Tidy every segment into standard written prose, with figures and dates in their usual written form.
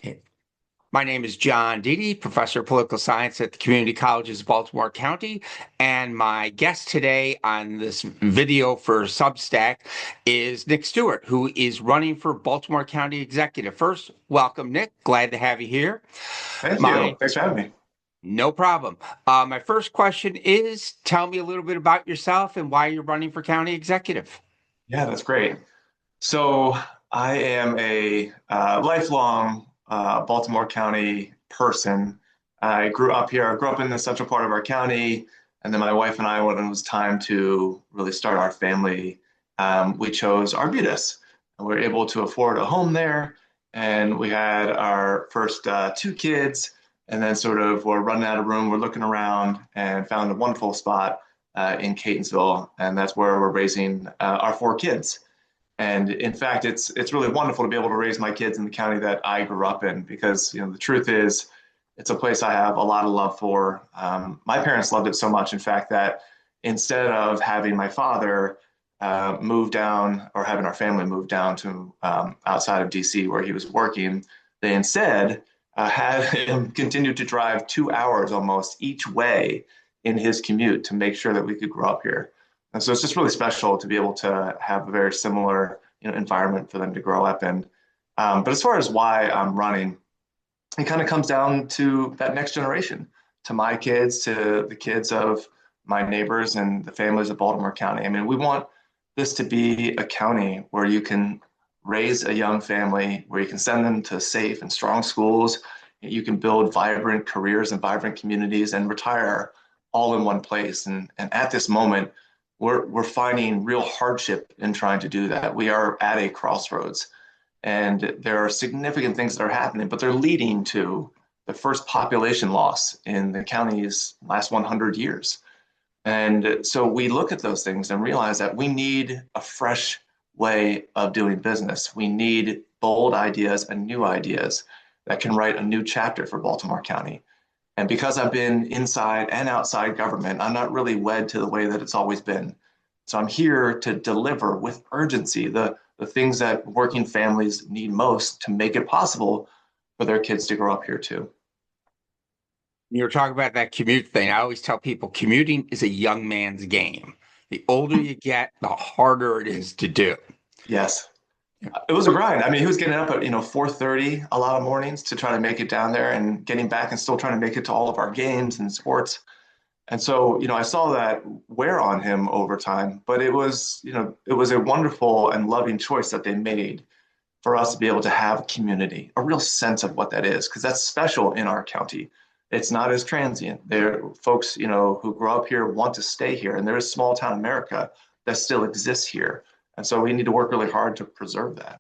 Okay. My name is John Dede, professor of political science at the community colleges of Baltimore County. And my guest today on this video for Substack is Nick Stewart, who is running for Baltimore County Executive. First, welcome, Nick. Glad to have you here. Thank My you. Thanks for having me. No problem. My first question is tell me a little bit about yourself and why you're running for county executive. Yeah, that's great. So I am a lifelong Baltimore County person. I grew up here. I grew up in the central part of our county, and then my wife and I, when it was time to really start our family, we chose Arbutus. And we were able to afford a home there, and we had our first two kids, and then sort of we're running out of room. We're looking around and found a wonderful spot in Catonsville, and that's where we're raising our four kids. And in fact, it's really wonderful to be able to raise my kids in the county that I grew up in because the truth is, it's a place I have a lot of love for. My parents loved it so much, in fact, that instead of having my father move down or having our family move down to outside of DC where he was working, they instead had him continue to drive 2 hours almost each way in his commute to make sure that we could grow up here. And so it's just really special to be able to have a very similar, environment for them to grow up in. But as far as why I'm running, it kind of comes down to that next generation, to my kids, to the kids of my neighbors and the families of Baltimore County. I mean, we want this to be a county where you can raise a young family, where you can send them to safe and strong schools, you can build vibrant careers and vibrant communities and retire all in one place. And at this moment, we're finding real hardship in trying to do that. We are at a crossroads, and there are significant things that are happening, but they're leading to the first population loss in the county's last 100 years. And so we look at those things and realize that we need a fresh way of doing business. We need bold ideas and new ideas that can write a new chapter for Baltimore County. And because I've been inside and outside government, I'm not really wed to the way that it's always been. So I'm here to deliver with urgency the things that working families need most to make it possible for their kids to grow up here too. You were talking about that commute thing. I always tell people commuting is a young man's game. The older you get, the harder it is to do. Yes. It was a grind. I mean, he was getting up at 4:30 a lot of mornings to try to make it down there and getting back and still trying to make it to all of our games and sports. And so, I saw that wear on him over time, but it was a wonderful and loving choice that they made for us to be able to have community, a real sense of what that is, because that's special in our county. It's not as transient. There, folks, who grow up here want to stay here, and there is small town America that still exists here. And so we need to work really hard to preserve that.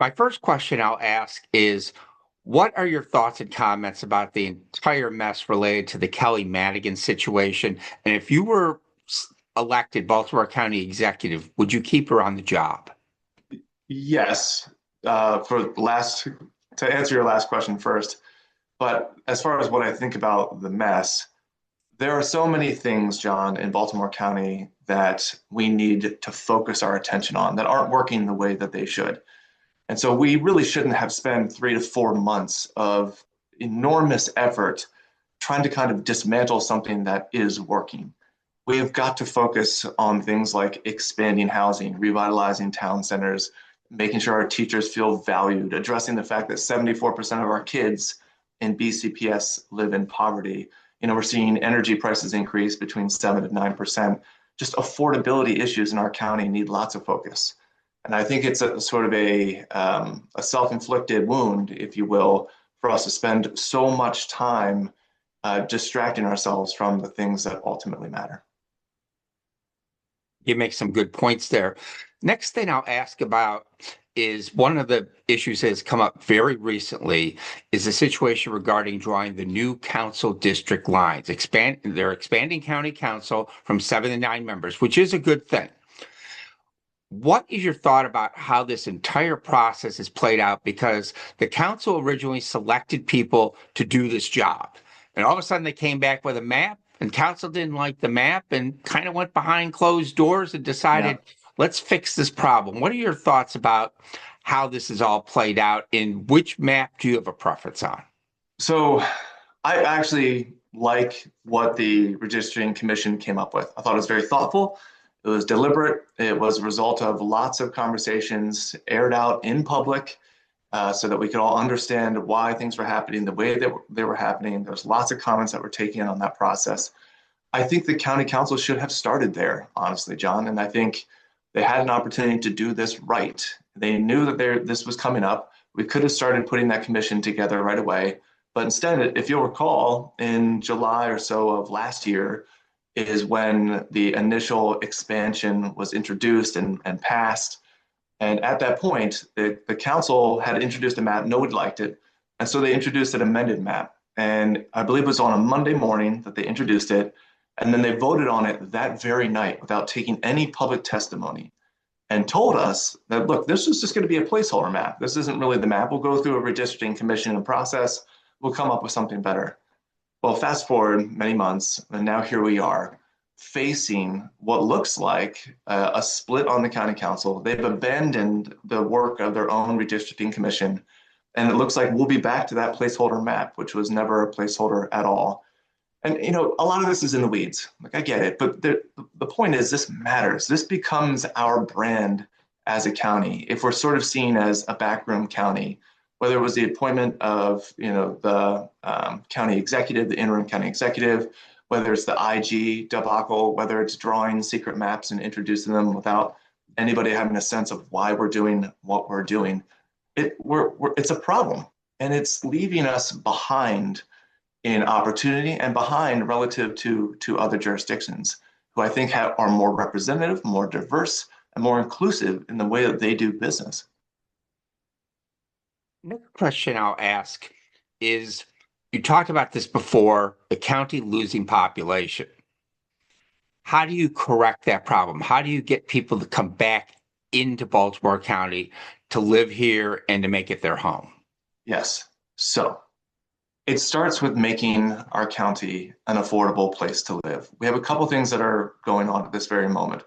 My first question I'll ask is, what are your thoughts and comments about the entire mess related to the Kelly Madigan situation? And if you were elected Baltimore County Executive, would you keep her on the job? Yes, to answer your last question first, but as far as what I think about the mess, there are so many things, John, in Baltimore County that we need to focus our attention on that aren't working the way that they should. And so we really shouldn't have spent 3 to 4 months of enormous effort trying to kind of dismantle something that is working. We have got to focus on things like expanding housing, revitalizing town centers, making sure our teachers feel valued, addressing the fact that 74% of our kids in BCPS live in poverty. We're seeing energy prices increase between 7 and 9%. Just affordability issues in our county need lots of focus. And I think it's a sort of a self-inflicted wound, if you will, for us to spend so much time distracting ourselves from the things that ultimately matter. You make some good points there. Next thing I'll ask about is one of the issues that has come up very recently is the situation regarding drawing the new council district lines. They're expanding county council from 7 to 9 members, which is a good thing. What is your thought about how this entire process is played out? Because the council originally selected people to do this job, and all of a sudden they came back with a map, and council didn't like the map and kind of went behind closed doors and Yeah. decided, let's fix this problem. What are your thoughts about how this is all played out, and which map do you have a preference on? So I actually like what the Registering Commission came up with. I thought it was very thoughtful. It was deliberate. It was a result of lots of conversations aired out in public so that we could all understand why things were happening the way that they were happening. There's lots of comments that were taken on that process. I think the county council should have started there, honestly, John. And I think they had an opportunity to do this right. They knew that this was coming up. We could have started putting that commission together right away. But instead, if you'll recall, in July or so of last year is when the initial expansion was introduced and passed. And at that point, the council had introduced a map. Nobody liked it. And so they introduced an amended map. And I believe it was on a Monday morning that they introduced it. And then they voted on it that very night without taking any public testimony and told us that, look, this is just going to be a placeholder map. This isn't really the map. We'll go through a redistricting commission and process. We'll come up with something better. Well, fast forward many months, and now here we are facing what looks like a split on the county council. They've abandoned the work of their own redistricting commission, and it looks like we'll be back to that placeholder map, which was never a placeholder at all. And a lot of this is in the weeds. Like, I get it, but the point is, this matters. This becomes our brand as a county. If we're sort of seen as a backroom county, whether it was the appointment of the county executive, the interim county executive, whether it's the IG debacle, whether it's drawing secret maps and introducing them without anybody having a sense of why we're doing what we're doing, it's a problem, and it's leaving us behind in opportunity and behind relative to other jurisdictions who I think are more representative, more diverse, and more inclusive in the way that they do business. Another question I'll ask is, you talked about this before, the county losing population. How do you correct that problem? How do you get people to come back into Baltimore County to live here and to make it their home? Yes. So it starts with making our county an affordable place to live. We have a couple things that are going on at this very moment.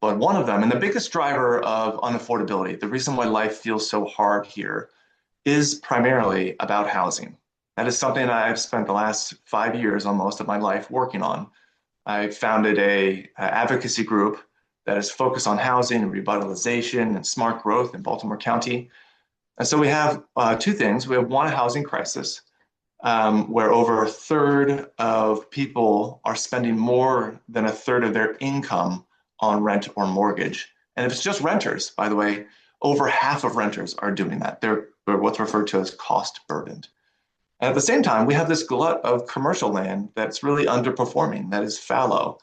But one of them, and the biggest driver of unaffordability, the reason why life feels so hard here, is primarily about housing. That is something I've spent the last 5 years almost of my life working on. I founded a advocacy group that is focused on housing and revitalization and smart growth in Baltimore County. And so we have two things. We have one, a housing crisis, where over a third of people are spending more than a third of their income on rent or mortgage. And if it's just renters, by the way, over half of renters are doing that. They're what's referred to as cost burdened. And at the same time, we have this glut of commercial land that's really underperforming, that is fallow.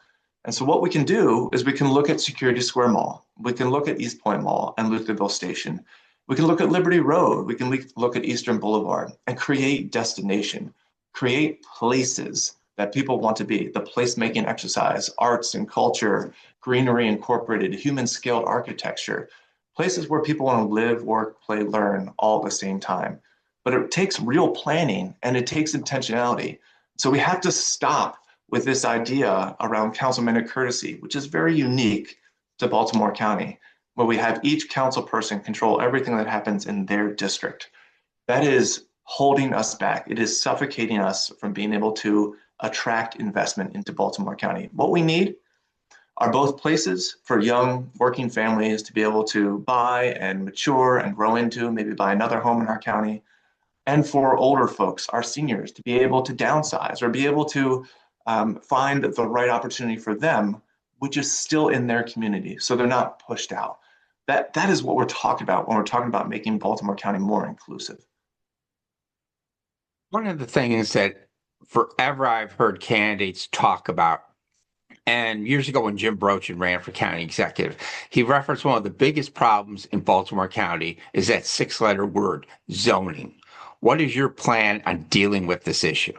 And so what we can do is we can look at Security Square Mall. We can look at East Point Mall and Lutherville Station. We can look at Liberty Road. We can look at Eastern Boulevard and create destination, create places that people want to be, the placemaking exercise, arts and culture, greenery incorporated, human scaled architecture, places where people want to live, work, play, learn all at the same time. But it takes real planning and it takes intentionality. So we have to stop with this idea around councilman courtesy, which is very unique to Baltimore County, where we have each council person control everything that happens in their district. That is holding us back. It is suffocating us from being able to attract investment into Baltimore County. What we need are both places for young working families to be able to buy and mature and grow into, maybe buy another home in our county, and for older folks, our seniors, to be able to downsize or be able to find the right opportunity for them, which is still in their community, so they're not pushed out. That is what we're talking about when we're talking about making Baltimore County more inclusive. One of the things that forever I've heard candidates talk about, and years ago when Jim Brochin ran for county executive, he referenced one of the biggest problems in Baltimore County is that 6-letter word, zoning. What is your plan on dealing with this issue?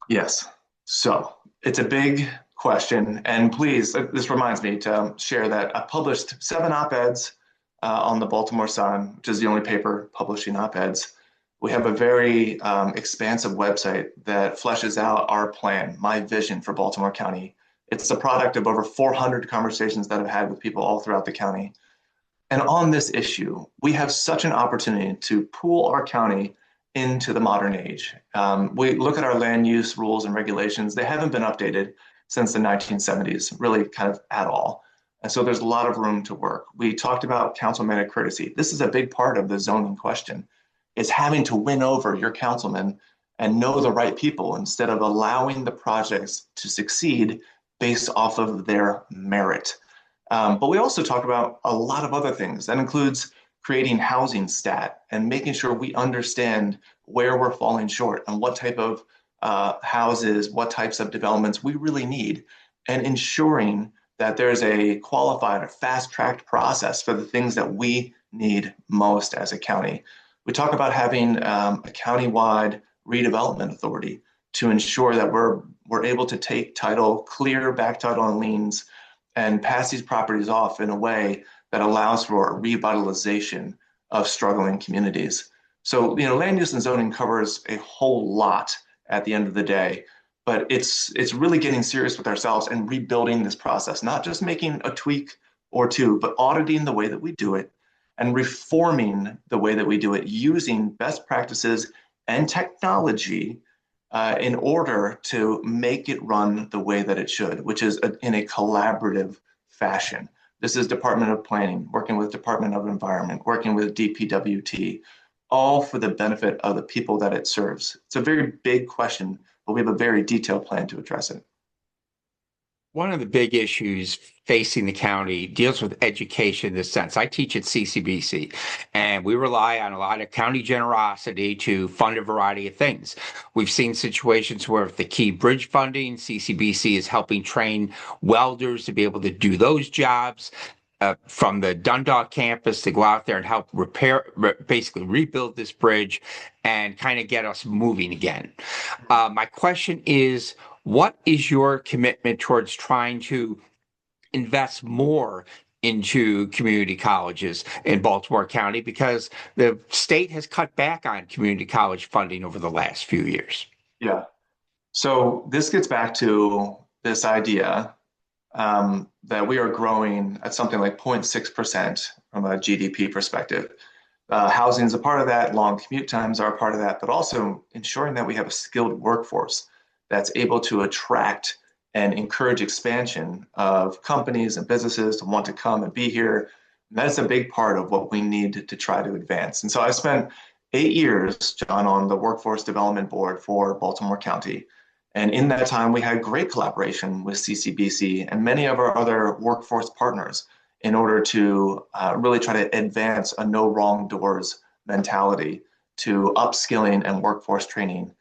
Yes. So it's a big question. And please, this reminds me to share that I published 7 op-eds on the Baltimore Sun, which is the only paper publishing op-eds. We have a very expansive website that fleshes out our plan, my vision for Baltimore County. It's the product of over 400 conversations that I've had with people all throughout the county. And on this issue, we have such an opportunity to pool our county into the modern age. We look at our land use rules and regulations, they haven't been updated since the 1970s, really kind of at all. And so there's a lot of room to work. We talked about councilman courtesy. This is a big part of the zoning question. It's having to win over your councilman and know the right people instead of allowing the projects to succeed based off of their merit. But we also talk about a lot of other things. That includes creating housing stat and making sure we understand where we're falling short and what type of houses, what types of developments we really need, and ensuring that there's a qualified or fast-tracked process for the things that we need most as a county. We talk about having a county-wide redevelopment authority to ensure that we're able to take title, clear back title and liens, and pass these properties off in a way that allows for revitalization of struggling communities. So, land use and zoning covers a whole lot at the end of the day, but it's really getting serious with ourselves and rebuilding this process, not just making a tweak or two, but auditing the way that we do it and reforming the way that we do it using best practices and technology in order to make it run the way that it should, which is in a collaborative fashion. This is Department of Planning, working with Department of Environment, working with DPWT, all for the benefit of the people that it serves. It's a very big question, but we have a very detailed plan to address it. One of the big issues facing the county deals with education in this sense. I teach at CCBC, and we rely on a lot of county generosity to fund a variety of things. We've seen situations where with the key bridge funding, CCBC is helping train welders to be able to do those jobs. From the Dundalk campus to go out there and help basically rebuild this bridge and kind of get us moving again. My question is, what is your commitment towards trying to invest more into community colleges in Baltimore County? Because the state has cut back on community college funding over the last few years. Yeah. So this gets back to this idea that we are growing at something like 0.6% from a GDP perspective. Housing is a part of that, long commute times are a part of that, but also ensuring that we have a skilled workforce that's able to attract and encourage expansion of companies and businesses to want to come and be here. And that's a big part of what we need to try to advance. And so I spent 8 years, John, on the Workforce Development Board for Baltimore County. And in that time, we had great collaboration with CCBC and many of our other workforce partners in order to really try to advance a no wrong doors mentality to upskilling and workforce training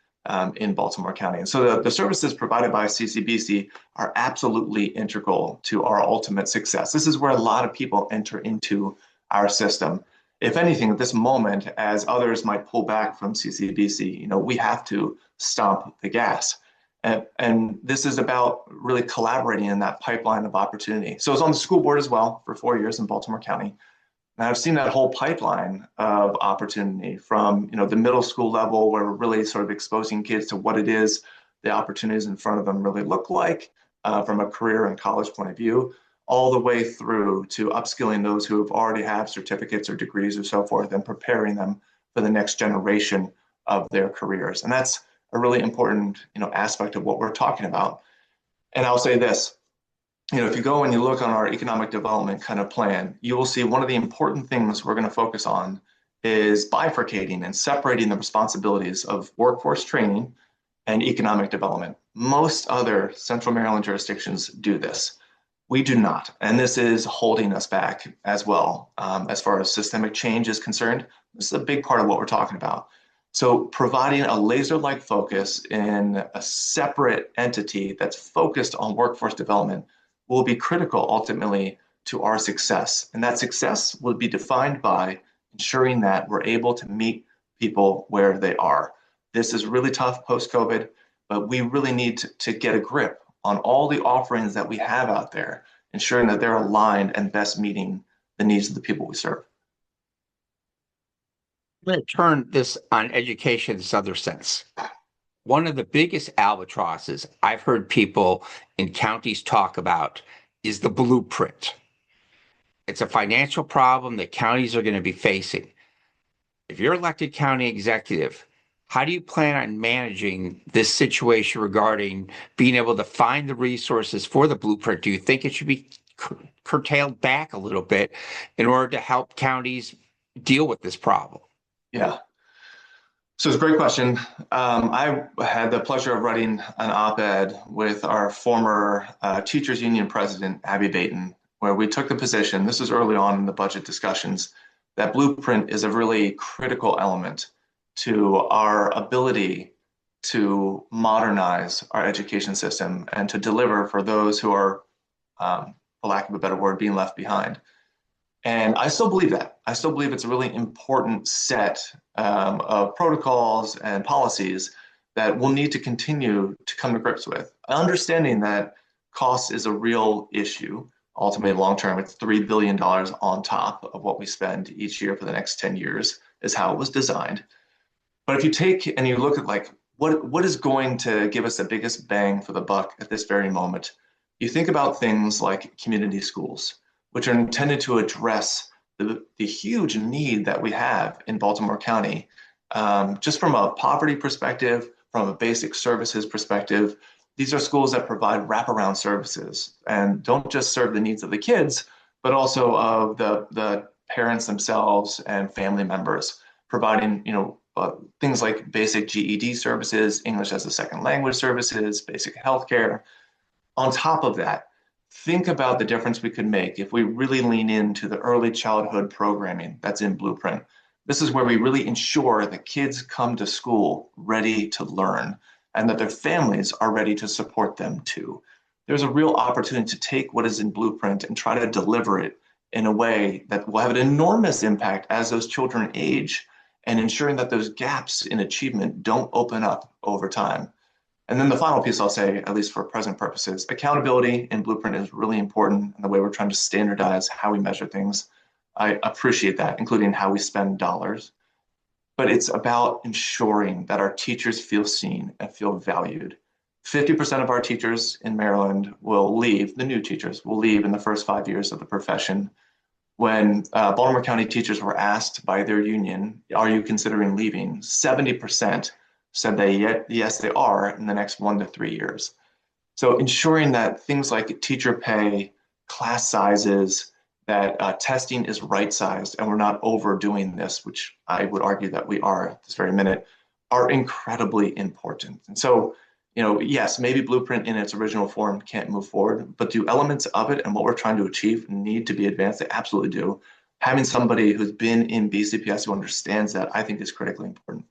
in Baltimore County. And so the services provided by CCBC are absolutely integral to our ultimate success. This is where a lot of people enter into our system. If anything, at this moment, as others might pull back from CCBC, we have to stomp the gas. And this is about really collaborating in that pipeline of opportunity. So I was on the school board as well for 4 years in Baltimore County. And I've seen that whole pipeline of opportunity from the middle school level, where we're really sort of exposing kids to what it is the opportunities in front of them really look like from a career and college point of view, all the way through to upskilling those who have already have certificates or degrees or so forth and preparing them for the next generation of their careers. And that's a really important aspect of what we're talking about. And I'll say this. If you go and you look on our economic development kind of plan, you will see one of the important things we're going to focus on is bifurcating and separating the responsibilities of workforce training and economic development. Most other Central Maryland jurisdictions do this. We do not, and this is holding us back as well. As far as systemic change is concerned, this is a big part of what we're talking about. So providing a laser-like focus in a separate entity that's focused on workforce development will be critical ultimately to our success. And that success will be defined by ensuring that we're able to meet people where they are. This is really tough post-COVID, but we really need to get a grip on all the offerings that we have out there, ensuring that they're aligned and best meeting the needs of the people we serve. I'm going to turn this on education in this other sense. One of the biggest albatrosses I've heard people in counties talk about is the blueprint. It's a financial problem that counties are going to be facing. If you're elected county executive, how do you plan on managing this situation regarding being able to find the resources for the blueprint? Do you think it should be curtailed back a little bit in order to help counties deal with this problem? Yeah. So it's a great question. I had the pleasure of writing an op-ed with our former teachers union president, Abby Baton, where we took the position, this was early on in the budget discussions, that blueprint is a really critical element to our ability to modernize our education system and to deliver for those who are, for lack of a better word, being left behind. And I still believe that. I still believe it's a really important set of protocols and policies that we'll need to continue to come to grips with. Understanding that cost is a real issue. Ultimately, long term, it's $3 billion on top of what we spend each year for the next 10 years, is how it was designed. But if you take and you look at like what is going to give us the biggest bang for the buck at this very moment, you think about things like community schools, which are intended to address the huge need that we have in Baltimore County, just from a poverty perspective, from a basic services perspective. These are schools that provide wraparound services and don't just serve the needs of the kids, but also of the parents themselves and family members, providing things like basic GED services, English as a second language services, basic healthcare. On top of that, think about the difference we could make if we really lean into the early childhood programming that's in Blueprint. This is where we really ensure that kids come to school ready to learn and that their families are ready to support them too. There's a real opportunity to take what is in Blueprint and try to deliver it in a way that will have an enormous impact as those children age and ensuring that those gaps in achievement don't open up over time. And then the final piece I'll say, at least for present purposes, accountability in Blueprint is really important in the way we're trying to standardize how we measure things. I appreciate that, including how we spend dollars. But it's about ensuring that our teachers feel seen and feel valued. 50% of our teachers in Maryland will leave, the new teachers will leave in the first 5 years of the profession. When Baltimore County teachers were asked by their union, are you considering leaving? 70% said yes, they are in the next 1 to 3 years. So ensuring that things like teacher pay, class sizes, that testing is right-sized and we're not overdoing this, which I would argue that we are at this very minute, are incredibly important. And so, yes, maybe Blueprint in its original form can't move forward, but do elements of it and what we're trying to achieve need to be advanced? They absolutely do. Having somebody who's been in BCPS who understands that, I think, is critically important.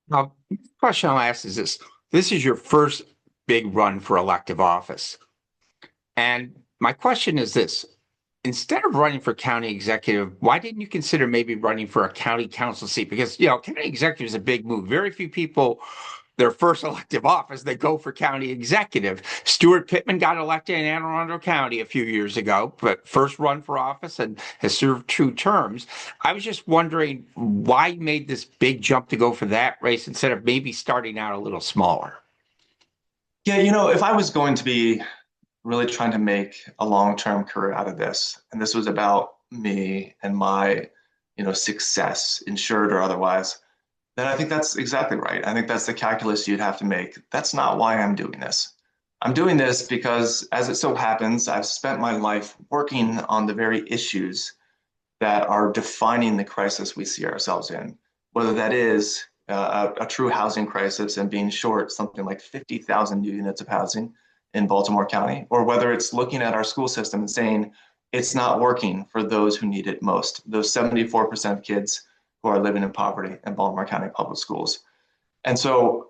Now, the question I'll ask is this. This is your first big run for elective office. And my question is this. Instead of running for county executive, why didn't you consider maybe running for a county council seat? Because, county executive is a big move. Very few people, their first elective office, they go for county executive. Stuart Pittman got elected in Anne Arundel County a few years ago, but first run for office and has served 2 terms. I was just wondering why you made this big jump to go for that race instead of maybe starting out a little smaller. Yeah, if I was going to be really trying to make a long-term career out of this, and this was about me and my, success, insured or otherwise, then I think that's exactly right. I think that's the calculus you'd have to make. That's not why I'm doing this. I'm doing this because, as it so happens, I've spent my life working on the very issues that are defining the crisis we see ourselves in, whether that is a true housing crisis and being short something like 50,000 new units of housing in Baltimore County, or whether it's looking at our school system and saying it's not working for those who need it most, those 74% of kids who are living in poverty in Baltimore County public schools. And so,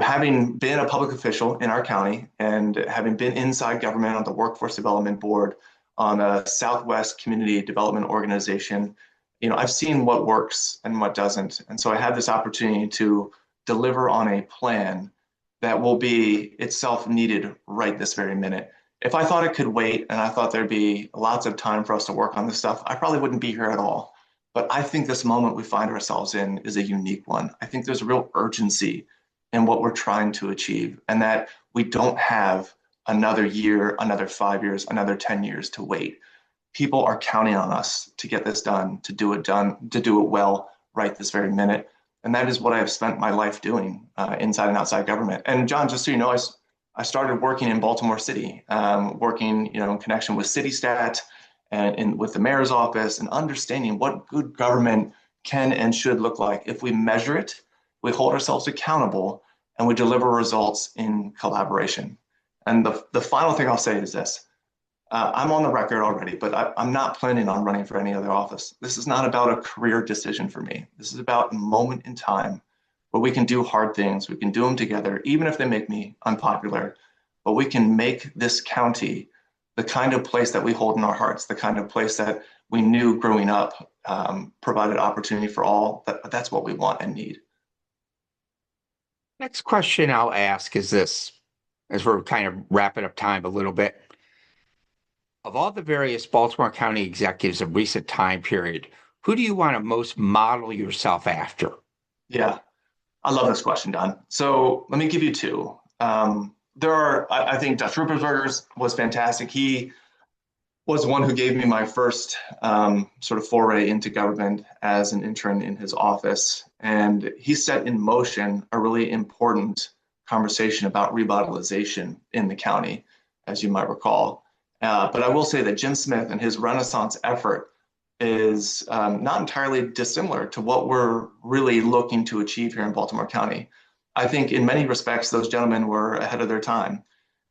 having been a public official in our county and having been inside government on the Workforce Development Board on a Southwest Community Development Organization, I've seen what works and what doesn't. And so I have this opportunity to deliver on a plan that will be itself needed right this very minute. If I thought it could wait and I thought there'd be lots of time for us to work on this stuff, I probably wouldn't be here at all. But I think this moment we find ourselves in is a unique one. I think there's a real urgency in what we're trying to achieve, and that we don't have another year, another 5 years, another 10 years to wait. people are counting on us to get this done, to do it well right this very minute. And that is what I have spent my life doing inside and outside government. And John, just so you know, I started working in Baltimore City, working, in connection with CityStat and with the mayor's office, and understanding what good government can and should look like if we measure it, we hold ourselves accountable, and we deliver results in collaboration. And the final thing I'll say is this. I'm on the record already, but I'm not planning on running for any other office. This is not about a career decision for me. This is about a moment in time where we can do hard things. We can do them together, even if they make me unpopular, but we can make this county the kind of place that we hold in our hearts, the kind of place that we knew growing up provided opportunity for all. That's what we want and need. Next question I'll ask is this, as we're kind of wrapping up time a little bit. Of all the various Baltimore County executives of recent time period, who do you want to most model yourself after? Yeah, I love this question, Don. So let me give you two. I think Dutch Ruppersberger's was fantastic. He was one who gave me my first sort of foray into government as an intern in his office. And he set in motion a really important conversation about revitalization in the county, as you might recall. But I will say that Jim Smith and his Renaissance effort is not entirely dissimilar to what we're really looking to achieve here in Baltimore County. I think in many respects, those gentlemen were ahead of their time,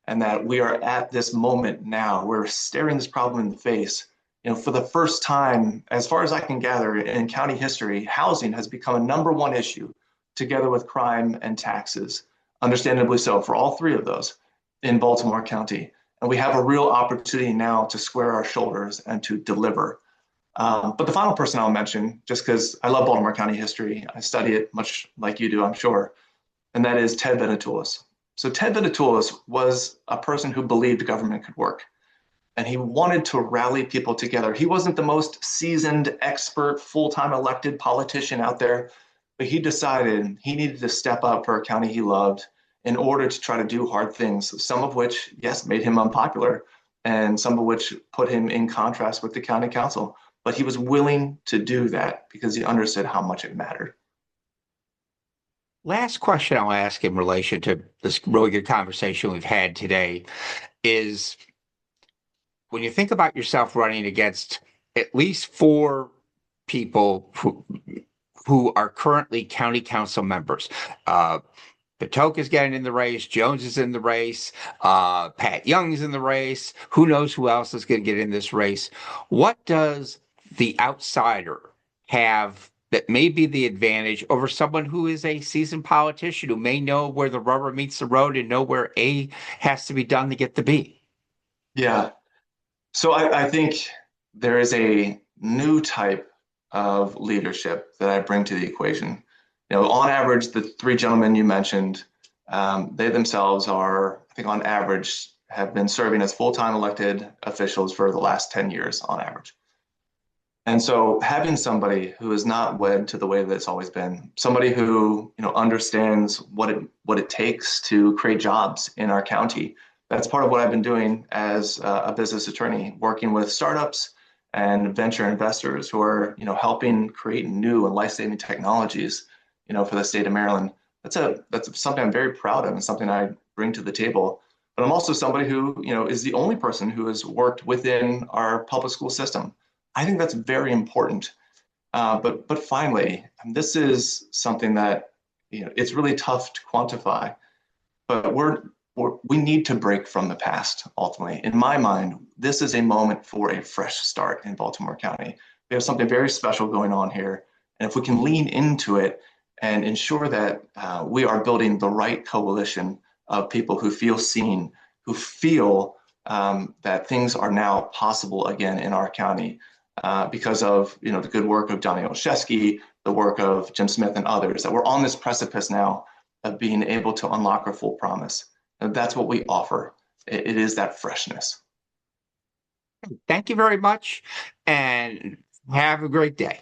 and that we are at this moment now. We're staring this problem in the face. For the first time, as far as I can gather, in county history, housing has become a #1 issue, together with crime and taxes, understandably so, for all three of those in Baltimore County. And we have a real opportunity now to square our shoulders and to deliver. But the final person I'll mention, just because I love Baltimore County history, I study it much like you do, I'm sure, and that is Ted Venetoulis. So Ted Venetoulis was a person who believed government could work, and he wanted to rally people together. He wasn't the most seasoned, expert, full-time elected politician out there, but he decided he needed to step up for a county he loved in order to try to do hard things, some of which, yes, made him unpopular, and some of which put him in contrast with the county council. But he was willing to do that because he understood how much it mattered. Last question I'll ask in relation to this really good conversation we've had today is, when you think about yourself running against at least 4 people who are currently county council members, Patoka's getting in the race, Jones is in the race, Pat Young's in the race, who knows who else is going to get in this race. What does the outsider have that may be the advantage over someone who is a seasoned politician who may know where the rubber meets the road and know where A has to be done to get to B? Yeah. So I think there is a new type of leadership that I bring to the equation. On average, the 3 gentlemen you mentioned, they themselves are, I think on average, have been serving as full-time elected officials for the last 10 years on average. And so having somebody who is not wed to the way that it's always been, somebody who understands what it takes to create jobs in our county. That's part of what I've been doing as a business attorney, working with startups and venture investors who are helping create new and life-saving technologies for the state of Maryland. That's something I'm very proud of and something I bring to the table. But I'm also somebody who is the only person who has worked within our public school system. I think that's very important. But finally, this is something that it's really tough to quantify. But we need to break from the past. Ultimately, in my mind, this is a moment for a fresh start in Baltimore County. We have something very special going on here, and if we can lean into it and ensure that we are building the right coalition of people who feel seen, who feel that things are now possible again in our county. Because of the good work of Johnny Olszewski, the work of Jim Smith and others, that we're on this precipice now of being able to unlock our full promise. And that's what we offer. It is that freshness. Thank you very much, and have a great day.